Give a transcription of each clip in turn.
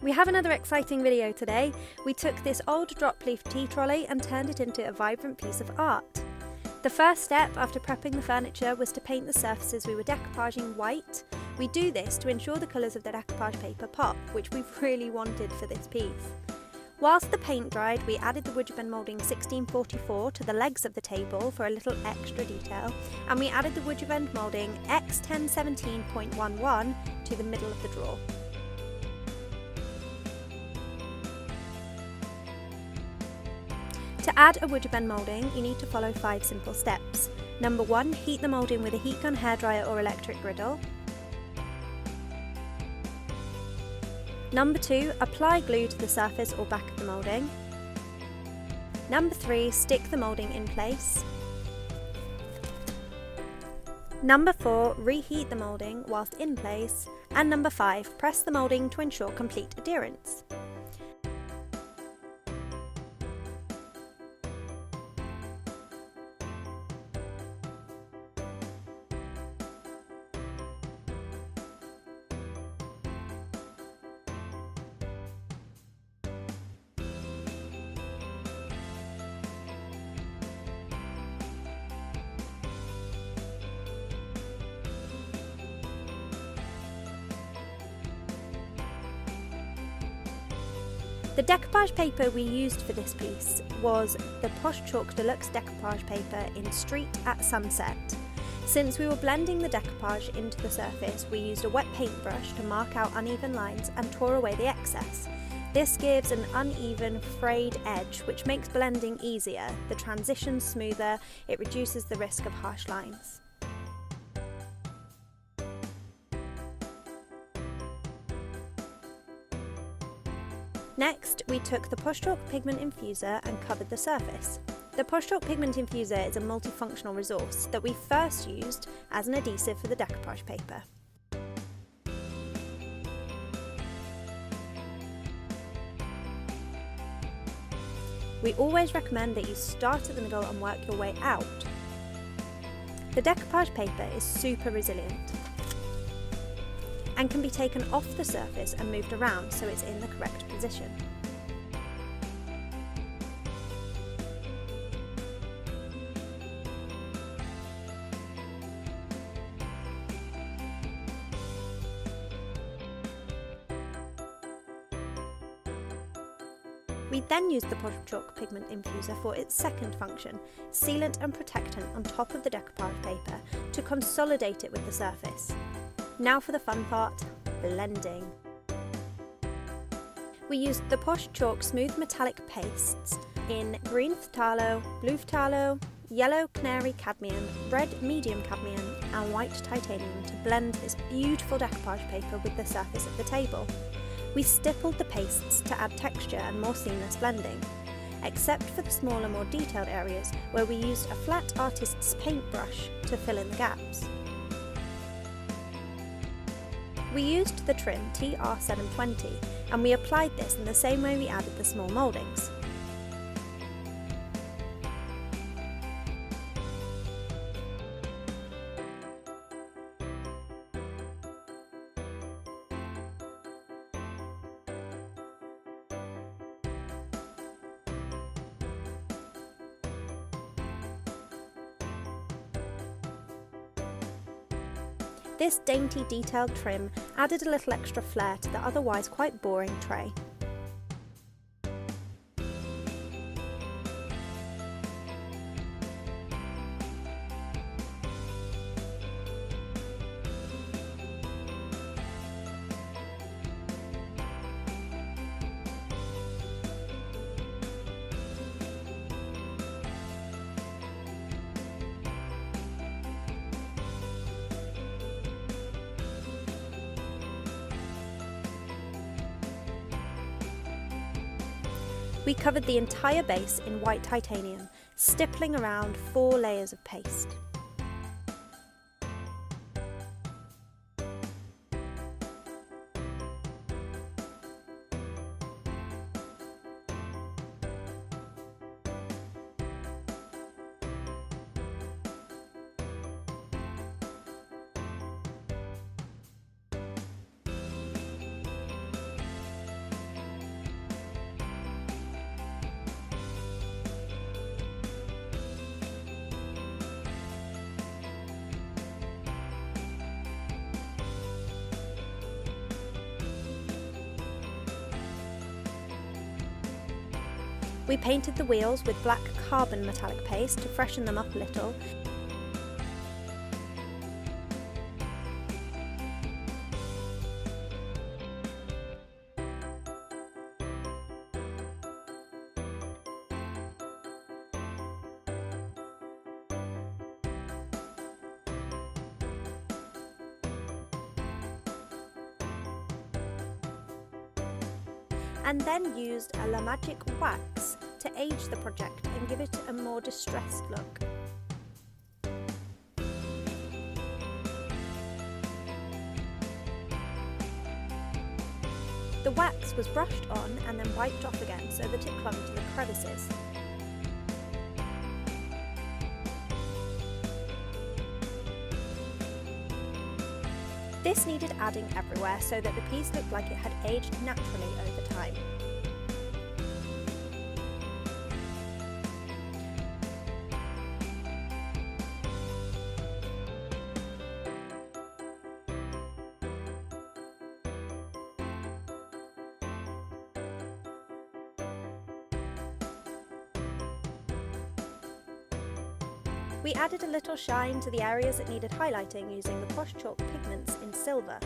We have another exciting video today. We took this old drop leaf tea trolley and turned it into a vibrant piece of art. The first step after prepping the furniture was to paint the surfaces we were decoupaging white. We do this to ensure the colours of the decoupage paper pop, which we really wanted for this piece. Whilst the paint dried, we added the WoodUbend Moulding 1644 to the legs of the table for a little extra detail, and we added the WoodUbend Moulding X1017.11 to the middle of the drawer. To add a WoodUbend moulding, you need to follow 5 simple steps. Number 1, heat the moulding with a heat gun, hairdryer or electric griddle. Number 2, apply glue to the surface or back of the moulding. Number 3, stick the moulding in place. Number 4, reheat the moulding whilst in place. And number 5, press the moulding to ensure complete adherence. The decoupage paper we used for this piece was the Posh Chalk Deluxe decoupage paper in Street at Sunset. Since we were blending the decoupage into the surface, we used a wet paintbrush to mark out uneven lines and tore away the excess. This gives an uneven, frayed edge, which makes blending easier, the transition smoother, it reduces the risk of harsh lines. Next, we took the Posh Chalk Pigment Infuser and covered the surface. The Posh Chalk Pigment Infuser is a multifunctional resource that we first used as an adhesive for the decoupage paper. We always recommend that you start at the middle and work your way out. The decoupage paper is super resilient and can be taken off the surface and moved around so it's in the correct position. We then used the Posh Chalk Pigment Infuser for its second function, sealant and protectant on top of the decoupage paper to consolidate it with the surface. Now for the fun part, blending. We used the Posh Chalk Smooth Metallic Pastes in green Fhtallo, blue Fhtallo, yellow Canary Cadmium, red Medium Cadmium and white Titanium to blend this beautiful decoupage paper with the surface of the table. We stippled the pastes to add texture and more seamless blending, except for the smaller, more detailed areas where we used a flat artist's paintbrush to fill in the gaps. We used the trim TR720 and we applied this in the same way we added the small mouldings. This dainty detailed trim added a little extra flair to the otherwise quite boring tray. We covered the entire base in white titanium, stippling around 4 layers of paste. We painted the wheels with black carbon metallic paste to freshen them up a little. And then used a La Magic wax to age the project and give it a more distressed look. The wax was brushed on and then wiped off again so that it clung to the crevices. This needed adding everywhere so that the piece looked like it had aged naturally over time. We added a little shine to the areas that needed highlighting using the Posh Chalk pigments in silver.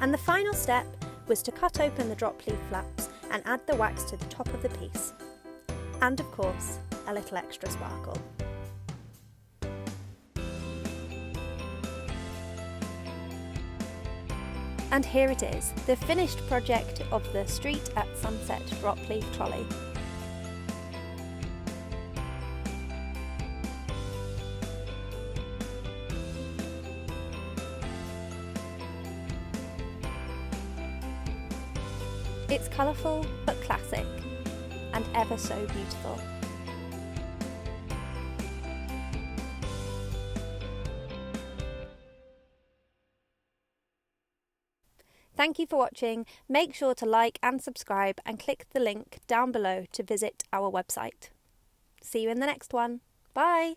And the final step was to cut open the drop leaf flaps and add the wax to the top of the piece. And of course, a little extra sparkle. And here it is, the finished project of the Street at Sunset drop leaf trolley. It's colourful but classic, and ever so beautiful. Thank you for watching. Make sure to like and subscribe and click the link down below to visit our website. See you in the next one. Bye!